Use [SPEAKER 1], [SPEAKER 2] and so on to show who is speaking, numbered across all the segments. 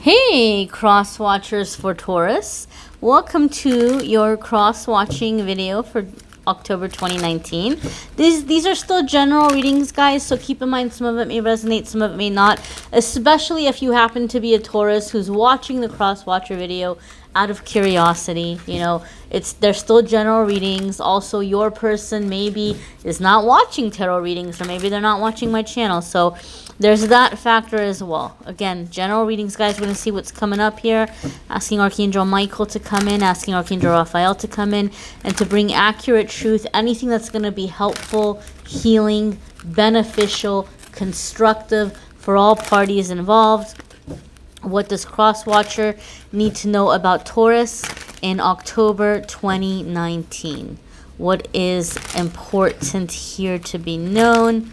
[SPEAKER 1] Hey, Crosswatchers for Taurus. Welcome to your cross-watching video for October 2019. These are still general readings, guys, so keep in mind some of it may resonate, some of it may not, especially if you happen to be a Taurus who's watching the Crosswatcher video out of curiosity. You know, they're still general readings. Also, your person maybe is not watching tarot readings, or maybe they're not watching my channel, so there's that factor as well. Again, general readings, guys. We're going to see what's coming up here. Asking Archangel Michael to come in, asking Archangel Raphael to come in, and to bring accurate truth, anything that's going to be helpful, healing, beneficial, constructive for all parties involved. What does Crosswatcher need to know about Taurus in October 2019? What is important here to be known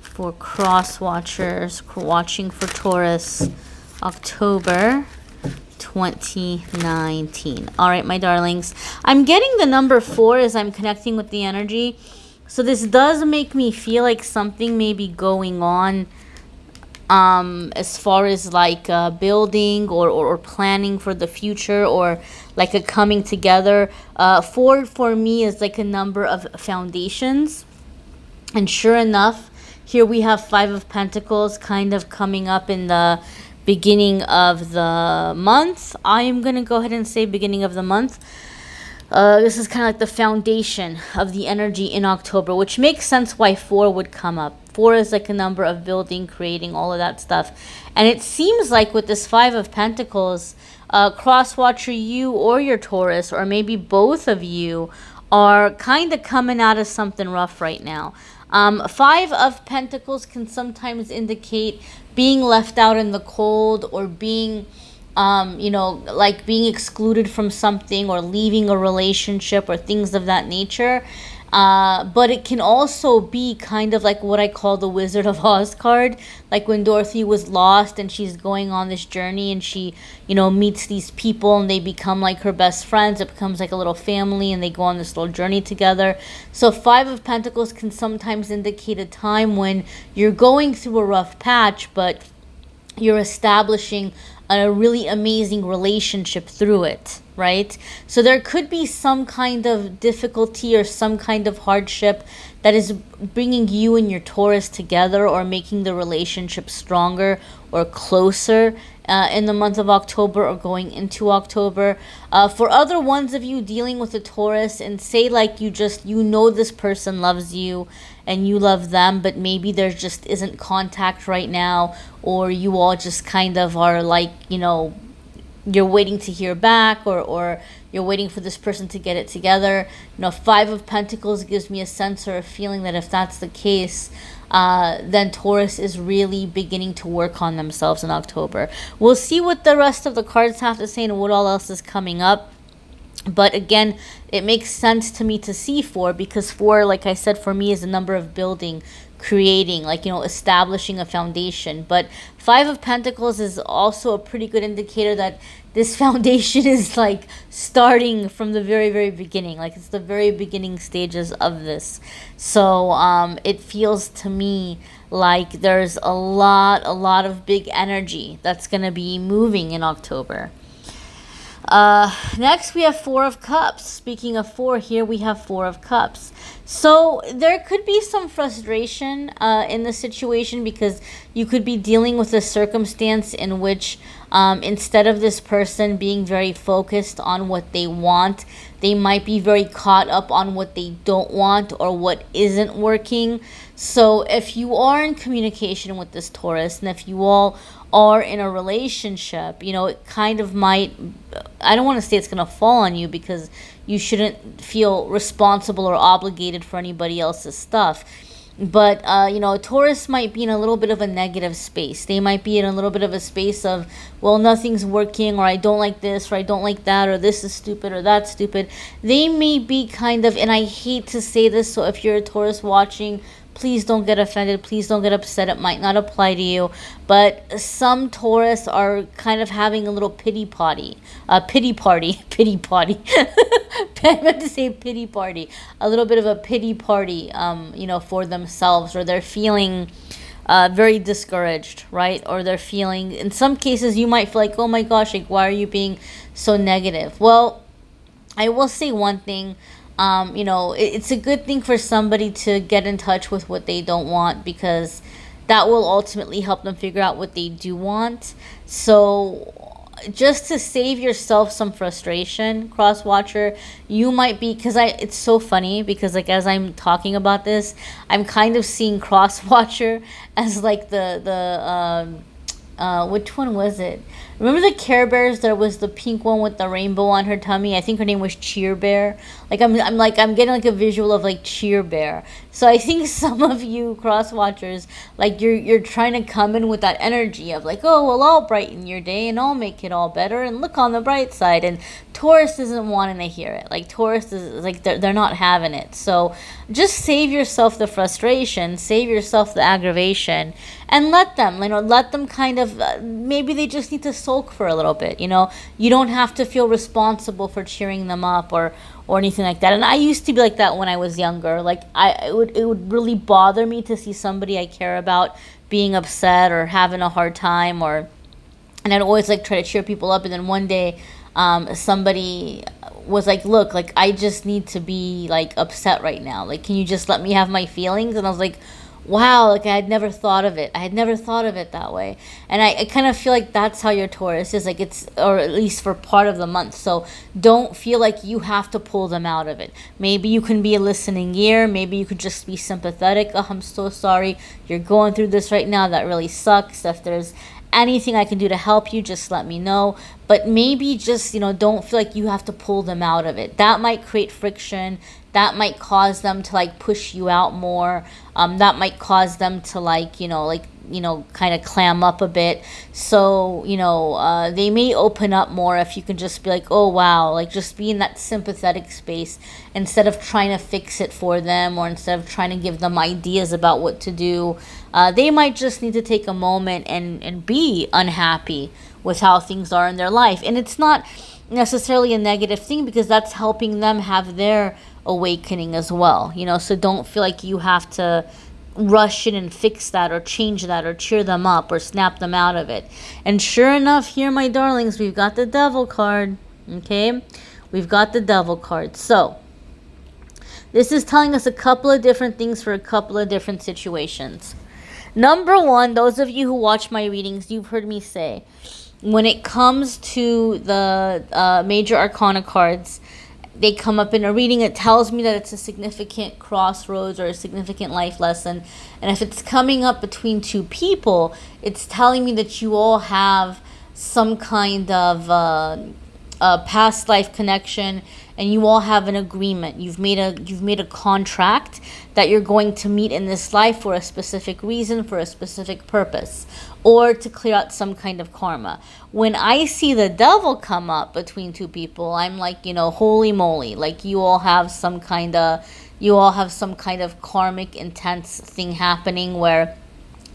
[SPEAKER 1] for Crosswatchers watching for Taurus, October 2019. All right, my darlings. I'm getting the number 4 as I'm connecting with the energy. So this does make me feel like something may be going on as far as like building or planning for the future, or like a coming together. 4 for me is like a number of foundations. And sure enough, here we have 5 of Pentacles kind of coming up in the beginning of the month. I am going to go ahead and say beginning of the month. This is kind of like the foundation of the energy in October, which makes sense why 4 would come up. 4 is like a number of building, creating, all of that stuff. And it seems like with this 5 of Pentacles, Crosswatcher, you or your Taurus, or maybe both of you, are kind of coming out of something rough right now. 5 of Pentacles can sometimes indicate being left out in the cold, or being, you know, like being excluded from something, or leaving a relationship, or things of that nature. But it can also be kind of like what I call the Wizard of Oz card. Like when Dorothy was lost and she's going on this journey, and she, you know, meets these people and they become like her best friends. It becomes like a little family and they go on this little journey together. So 5 of Pentacles can sometimes indicate a time when you're going through a rough patch, but you're establishing a really amazing relationship through it, right? So there could be some kind of difficulty or some kind of hardship that is bringing you and your Taurus together, or making the relationship stronger or closer in the month of October, or going into October. For other ones of you dealing with a Taurus, and say like you know this person loves you and you love them, but maybe there just isn't contact right now, or you all just kind of are like, you know, you're waiting to hear back, or you're waiting for this person to get it together. You know, 5 of Pentacles gives me a sense or a feeling that if that's the case, then Taurus is really beginning to work on themselves in October. We'll see what the rest of the cards have to say and what all else is coming up. But again, it makes sense to me to see 4, because 4, like I said, for me is a number of building, creating, like, you know, establishing a foundation. But 5 of Pentacles is also a pretty good indicator that this foundation is like starting from the very, very beginning. Like it's the very beginning stages of this. So it feels to me like there's a lot of big energy that's going to be moving in October. Next we have 4 of Cups. Speaking of 4, here we have 4 of Cups. So there could be some frustration in the situation, because you could be dealing with a circumstance in which instead of this person being very focused on what they want, they might be very caught up on what they don't want, or what isn't working. So if you are in communication with this Taurus, and if you all are in a relationship, you know, it kind of might, I don't want to say it's going to fall on you, because you shouldn't feel responsible or obligated for anybody else's stuff. But, you know, Taurus might be in a little bit of a negative space. They might be in a little bit of a space of, well, nothing's working, or I don't like this, or I don't like that, or this is stupid, or that's stupid. They may be kind of, and I hate to say this, so if you're a Taurus watching, please don't get offended. Please don't get upset. It might not apply to you. But some Taurus are kind of having a little pity party. Pity party. I meant to say pity party. A little bit of a pity party, you know, for themselves. Or they're feeling very discouraged, right? Or they're feeling, in some cases, you might feel like, oh my gosh, like, why are you being so negative? Well, I will say one thing. It's a good thing for somebody to get in touch with what they don't want, because that will ultimately help them figure out what they do want. So just to save yourself some frustration, Crosswatcher, you might be, because it's so funny, because like as I'm talking about this, I'm kind of seeing Crosswatcher as like which one was it? Remember the Care Bears? There was the pink one with the rainbow on her tummy. I think her name was Cheer Bear. Like I'm getting like a visual of like Cheer Bear. So I think some of you Crosswatchers, like you're trying to come in with that energy of like, oh well, I'll brighten your day and I'll make it all better and look on the bright side. And Taurus isn't wanting to hear it. Like Taurus is like they're not having it. So just save yourself the frustration, save yourself the aggravation, and let them kind of maybe they just need to sulk for a little bit. You don't have to feel responsible for cheering them up or anything like that. And I used to be like that when I was younger. Like it would really bother me to see somebody I care about being upset or having a hard time, and I'd always like try to cheer people up. And then one day somebody was like, look, like I just need to be like upset right now. Like, can you just let me have my feelings? And I was like, wow, like I had never thought of it. I had never thought of it that way. And I kind of feel like that's how your Taurus is, like or at least for part of the month. So don't feel like you have to pull them out of it. Maybe you can be a listening ear. Maybe you could just be sympathetic. Oh, I'm so sorry. You're going through this right now. That really sucks. If there's anything I can do to help you, just let me know. But maybe just, don't feel like you have to pull them out of it. That might create friction. That might cause them to like push you out more. That might cause them to kind of clam up a bit. So, they may open up more if you can just be like, oh, wow, like just be in that sympathetic space instead of trying to fix it for them or instead of trying to give them ideas about what to do. They might just need to take a moment and be unhappy with how things are in their life. And it's not necessarily a negative thing because that's helping them have their awakening as well. So don't feel like you have to rush in and fix that or change that or cheer them up or snap them out of it. And sure enough, here, my darlings, we've got the Devil card. Okay, we've got the Devil card. So this is telling us a couple of different things for a couple of different situations. Number one, those of you who watch my readings, you've heard me say, when it comes to the major arcana cards, they come up in a reading, it tells me that it's a significant crossroads or a significant life lesson. And if it's coming up between two people, it's telling me that you all have some kind of past life connection, and you all have an agreement. You've made a contract that you're going to meet in this life for a specific reason, for a specific purpose, or to clear out some kind of karma. When I see the Devil come up between two people, I'm like, holy moly, like you all have some kind of karmic intense thing happening where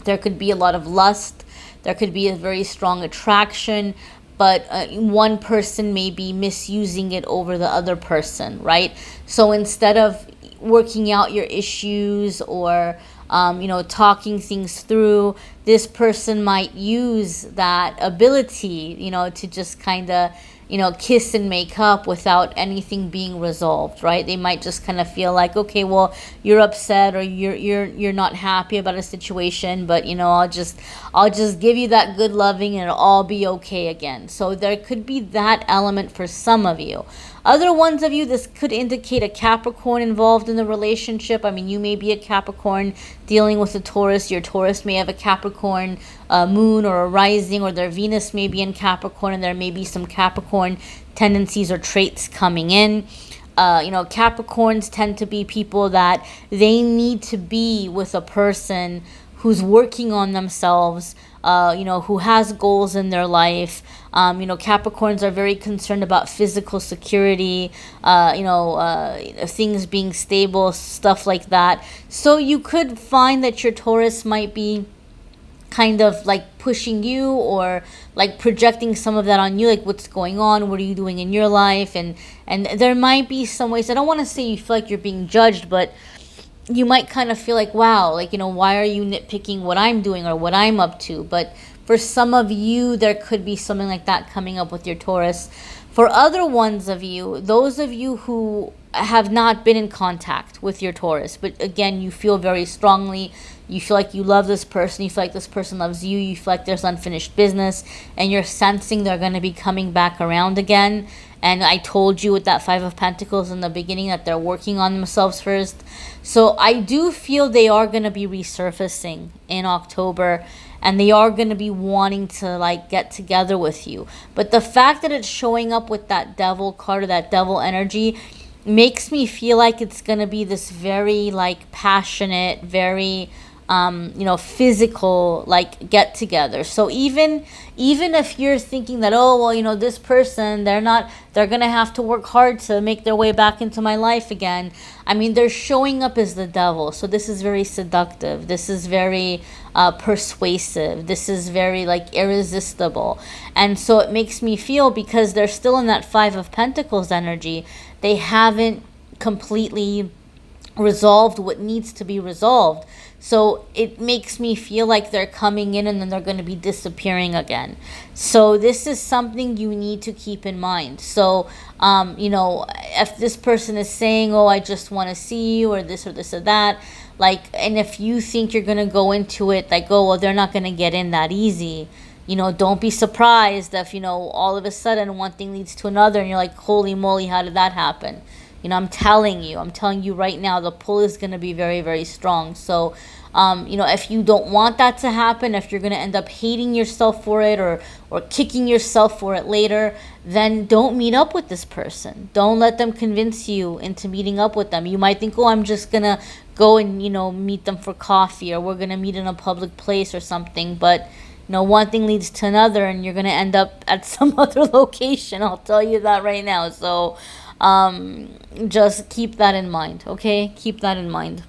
[SPEAKER 1] there could be a lot of lust, there could be a very strong attraction, but one person may be misusing it over the other person, right? So instead of working out your issues or talking things through, this person might use that ability, to just kind of, kiss and make up without anything being resolved, right? They might just kind of feel like, okay, well, you're upset or you're not happy about a situation, but I'll just give you that good loving and it'll all be okay again. So there could be that element for some of you. Other ones of you, this could indicate a Capricorn involved in the relationship. I mean, you may be a Capricorn dealing with a Taurus. Your Taurus may have a Capricorn moon or a rising, or their Venus may be in Capricorn, and there may be some Capricorn tendencies or traits coming in. Capricorns tend to be people that they need to be with a person who's working on themselves, who has goals in their life. Capricorns are very concerned about physical security, things being stable, stuff like that. So you could find that your Taurus might be kind of like pushing you or like projecting some of that on you, like what's going on, what are you doing in your life, and there might be some ways. I don't want to say you feel like you're being judged, but you might kind of feel like, wow, like, why are you nitpicking what I'm doing or what I'm up to? But for some of you, there could be something like that coming up with your Taurus. For other ones of you, those of you who have not been in contact with your Taurus, but again, you feel very strongly, you feel like you love this person, you feel like this person loves you, you feel like there's unfinished business, and you're sensing they're going to be coming back around again. And I told you with that Five of Pentacles in the beginning that they're working on themselves first. So I do feel they are going to be resurfacing in October, and they are going to be wanting to like get together with you. But the fact that it's showing up with that devil card or that devil energy makes me feel like it's going to be this very like passionate, very physical like get together. So even if you're thinking that, oh well, this person, they're gonna have to work hard to make their way back into my life again. I mean, they're showing up as the devil, so this is very seductive, this is very persuasive, this is very like irresistible. And so it makes me feel, because they're still in that Five of Pentacles energy, they haven't completely resolved what needs to be resolved. So it makes me feel like they're coming in and then they're going to be disappearing again. So this is something you need to keep in mind. So, if this person is saying, oh, I just want to see you, or this or that, like, and if you think you're going to go into it like, oh, well, they're not going to get in that easy, don't be surprised if, all of a sudden one thing leads to another and you're like, holy moly, how did that happen? I'm telling you right now, the pull is going to be very, very strong. So, if you don't want that to happen, if you're going to end up hating yourself for it or kicking yourself for it later, then don't meet up with this person. Don't let them convince you into meeting up with them. You might think, oh, I'm just going to go and, meet them for coffee, or we're going to meet in a public place or something. But, one thing leads to another and you're going to end up at some other location. I'll tell you that right now. So, just keep that in mind, okay? Keep that in mind.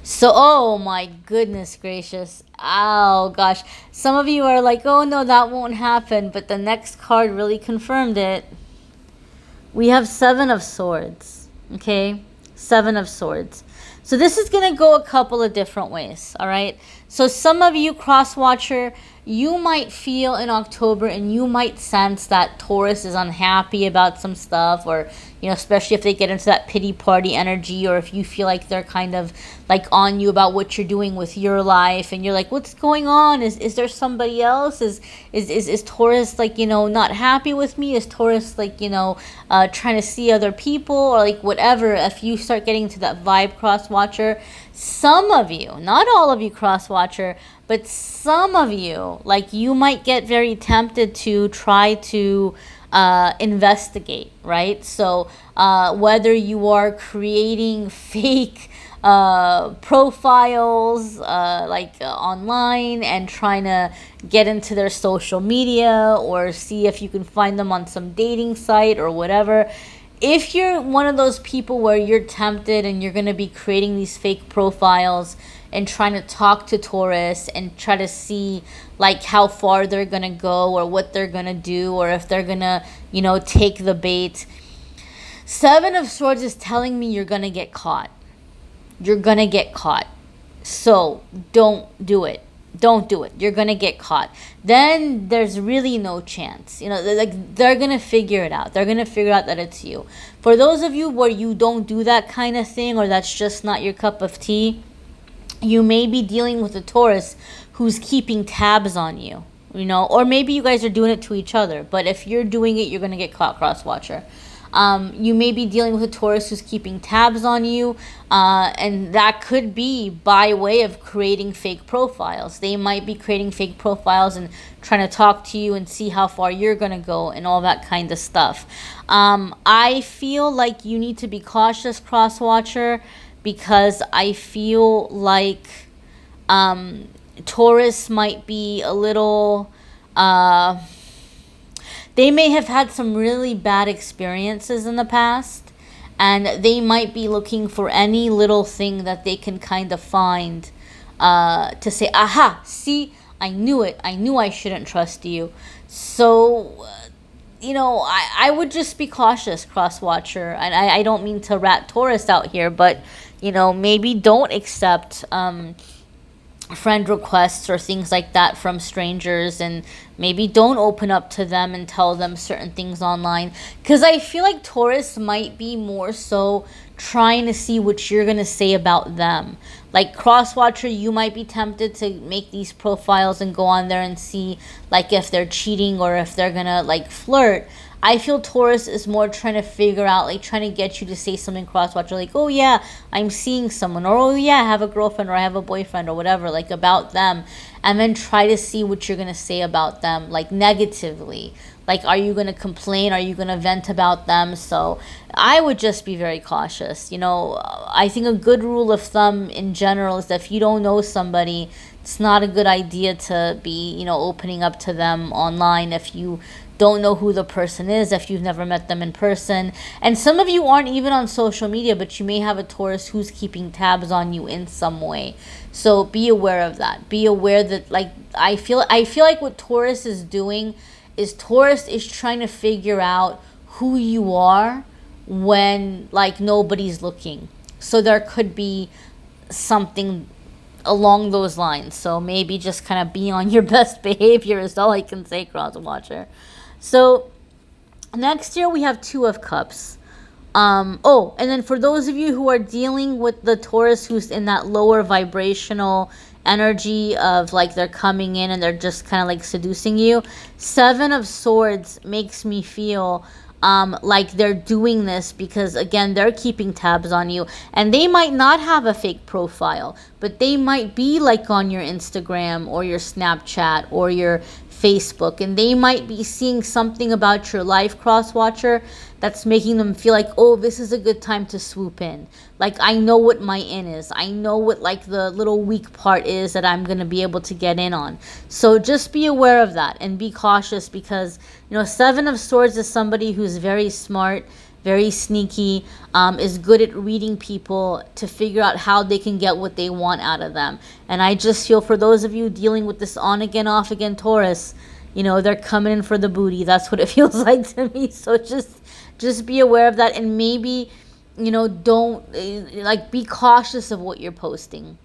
[SPEAKER 1] So, oh my goodness gracious. Oh gosh. Some of you are like, oh no, that won't happen. But the next card really confirmed it. We have Seven of Swords, okay? Seven of Swords. So this is going to go a couple of different ways, all right? So some of you, Crosswatcher, you might feel in October and you might sense that Taurus is unhappy about some stuff, or, especially if they get into that pity party energy, or if you feel like they're kind of like on you about what you're doing with your life and you're like, what's going on? Is there somebody else? Is Taurus like, not happy with me? Is Taurus like, trying to see other people, or like whatever? If you start getting into that vibe, Crosswatcher, some of you, not all of you, Crosswatcher, but some of you, like, you might get very tempted to try to investigate, right? So whether you are creating fake profiles online and trying to get into their social media, or see if you can find them on some dating site or whatever. If you're one of those people where you're tempted and you're going to be creating these fake profiles and trying to talk to Taurus and try to see like how far they're going to go, or what they're going to do, or if they're going to, take the bait, Seven of Swords is telling me you're going to get caught. You're going to get caught. So don't do it. Don't do it. You're going to get caught. Then there's really no chance. They're going to figure it out. They're going to figure out that it's you. For those of you where you don't do that kind of thing, or that's just not your cup of tea, you may be dealing with a Taurus who's keeping tabs on you, or maybe you guys are doing it to each other. But if you're doing it, you're going to get caught, Crosswatcher. You may be dealing with a Taurus who's keeping tabs on you, and that could be by way of creating fake profiles. They might be creating fake profiles and trying to talk to you and see how far you're going to go and all that kind of stuff. I feel like you need to be cautious, Crosswatcher, because I feel like Taurus might be a little... they may have had some really bad experiences in the past, and they might be looking for any little thing that they can kind of find to say, aha, see, I knew it. I knew I shouldn't trust you. So, I would just be cautious, Crosswatcher. And I don't mean to rat Taurus out here, but, maybe don't accept friend requests or things like that from strangers, and maybe don't open up to them and tell them certain things online, because I feel like Taurus might be more so trying to see what you're going to say about them. Like Crosswatcher, you might be tempted to make these profiles and go on there and see like if they're cheating or if they're going to like flirt. I feel Taurus is more trying to figure out, like trying to get you to say something, Crosswatcher, like, oh yeah, I'm seeing someone, or oh yeah, I have a girlfriend, or I have a boyfriend, or whatever, like about them, and then try to see what you're going to say about them, like negatively. Like, are you going to complain? Are you going to vent about them? So I would just be very cautious. I think a good rule of thumb in general is that if you don't know somebody, it's not a good idea to be, opening up to them online if you don't know who the person is, if you've never met them in person. And some of you aren't even on social media, but you may have a Taurus who's keeping tabs on you in some way. So be aware of that. Be aware that, like, I feel like what Taurus is doing is Taurus is trying to figure out who you are when like nobody's looking. So there could be something along those lines. So maybe just kind of be on your best behavior is all I can say, Crosswatcher. So next here we have Two of Cups. And then for those of you who are dealing with the Taurus who's in that lower vibrational energy of like they're coming in and they're just kind of like seducing you, Seven of Swords makes me feel like they're doing this because, again, they're keeping tabs on you, and they might not have a fake profile, but they might be like on your Instagram or your Snapchat or your Facebook, and they might be seeing something about your life, Crosswatcher, that's making them feel like, oh, this is a good time to swoop in. Like, I know what my in is. I know what like the little weak part is that I'm going to be able to get in on. So just be aware of that and be cautious because, Seven of Swords is somebody who's very smart, very sneaky, is good at reading people to figure out how they can get what they want out of them. And I just feel for those of you dealing with this on again, off again Taurus, they're coming in for the booty. That's what it feels like to me. So just be aware of that, and maybe, don't, be cautious of what you're posting.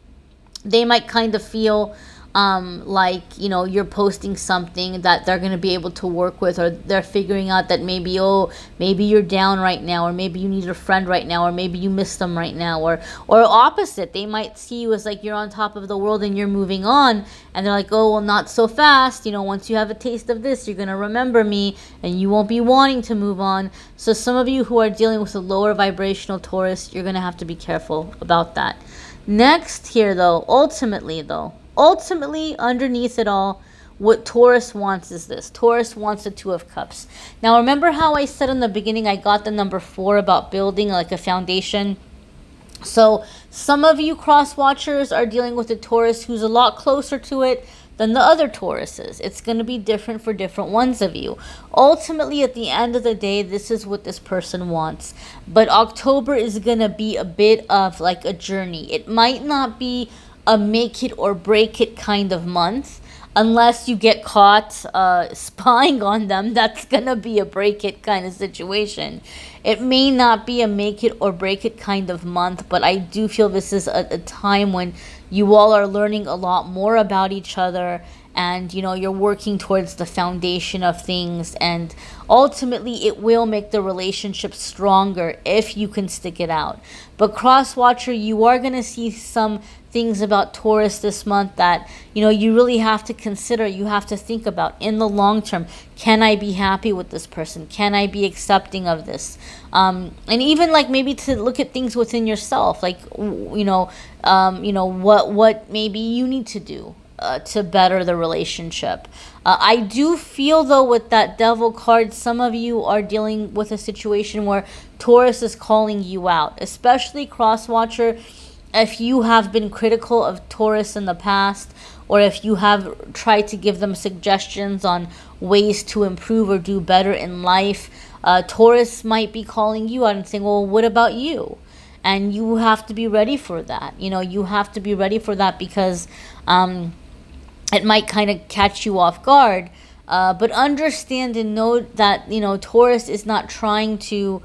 [SPEAKER 1] They might kind of feel you're posting something that they're going to be able to work with, or they're figuring out that maybe you're down right now, or maybe you need a friend right now, or maybe you miss them right now, or opposite, they might see you as like you're on top of the world and you're moving on, and they're like, oh, well, not so fast. Once you have a taste of this, you're going to remember me and you won't be wanting to move on. So some of you who are dealing with a lower vibrational Taurus, you're going to have to be careful about that. Next here, though, ultimately, underneath it all, what Taurus wants is this. Taurus wants the Two of Cups. Now, remember how I said in the beginning I got the number 4 about building like a foundation? So some of you Crosswatchers are dealing with a Taurus who's a lot closer to it than the other Tauruses. It's going to be different for different ones of you. Ultimately, at the end of the day, this is what this person wants. But October is going to be a bit of like a journey. It might not be a make it or break it kind of month. Unless you get caught spying on them, that's going to be a break it kind of situation. It may not be a make it or break it kind of month, but I do feel this is a time when you all are learning a lot more about each other, and you're working towards the foundation of things, and ultimately it will make the relationship stronger if you can stick it out. But Crosswatcher, you are going to see some things about Taurus this month that you really have to consider, you have to think about in the long term. Can I be happy with this person? Can I be accepting of this? And even like maybe to look at things within yourself, like what maybe you need to do to better the relationship. I do feel though with that Devil card, some of you are dealing with a situation where Taurus is calling you out, especially Crosswatcher. If you have been critical of Taurus in the past, or if you have tried to give them suggestions on ways to improve or do better in life, Taurus might be calling you out and saying, well, what about you? And you have to be ready for that. You have to be ready for that because it might kind of catch you off guard. But understand and know that, Taurus is not trying to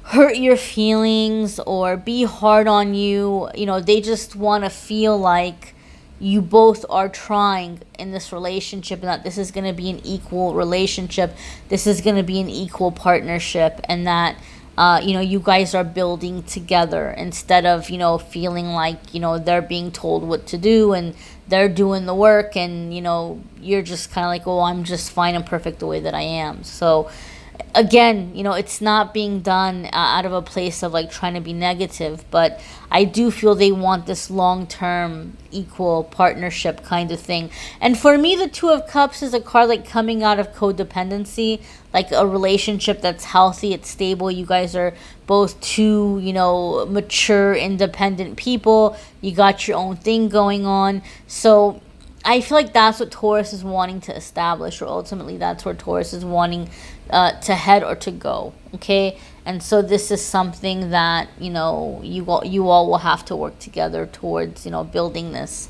[SPEAKER 1] hurt your feelings or be hard on you. You know, they just want to feel like you both are trying in this relationship and that this is going to be an equal relationship. This is going to be an equal partnership, and that you know, you guys are building together instead of, you know, feeling like, you know, they're being told what to do and they're doing the work, and, you know, you're just kind of like, oh, I'm just fine and perfect the way that I am. So again, you know, it's not being done out of a place of like trying to be negative, but I do feel they want this long-term equal partnership kind of thing. And for me, the Two of Cups is a card like coming out of codependency, like a relationship that's healthy, it's stable. You guys are both two, you know, mature, independent people. You got your own thing going on. So I feel like that's what Taurus is wanting to establish, or ultimately that's where Taurus is wanting to head or to go. Okay, and so this is something that, you know, you all will have to work together towards, you know, building this.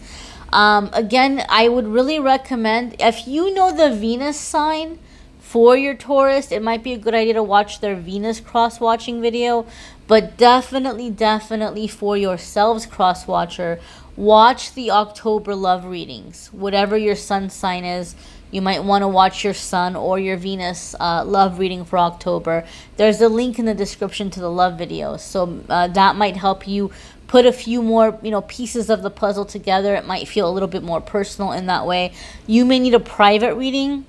[SPEAKER 1] Again, I would really recommend, if you know the Venus sign for your Taurus, it might be a good idea to watch their Venus cross-watching video. But definitely for yourselves, Crosswatcher, watch the October love readings. Whatever your sun sign is, you might want to watch your sun or your Venus love reading for October. There's a link in the description to the love video. So that might help you put a few more, you know, pieces of the puzzle together. It might feel a little bit more personal in that way. You may need a private reading,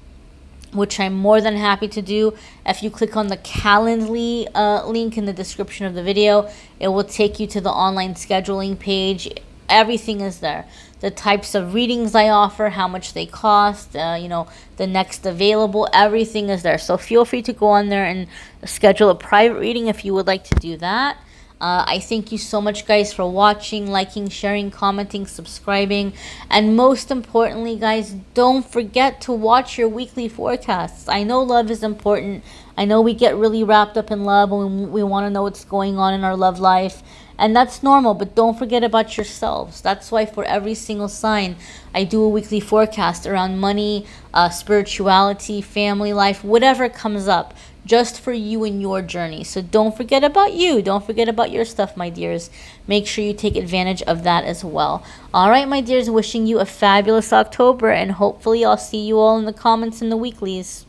[SPEAKER 1] which I'm more than happy to do. If you click on the Calendly link in the description of the video, it will take you to the online scheduling page. Everything is there. The types of readings I offer, how much they cost, you know, the next available, everything is there. So feel free to go on there and schedule a private reading if you would like to do that. I thank you so much, guys, for watching, liking, sharing, commenting, subscribing. And most importantly, guys, don't forget to watch your weekly forecasts. I know love is important. I know we get really wrapped up in love and we want to know what's going on in our love life. And that's normal, but don't forget about yourselves. That's why for every single sign, I do a weekly forecast around money, spirituality, family life, whatever comes up, just for you and your journey. So don't forget about you. Don't forget about your stuff, my dears. Make sure you take advantage of that as well. All right, my dears, wishing you a fabulous October, and hopefully I'll see you all in the comments in the weeklies.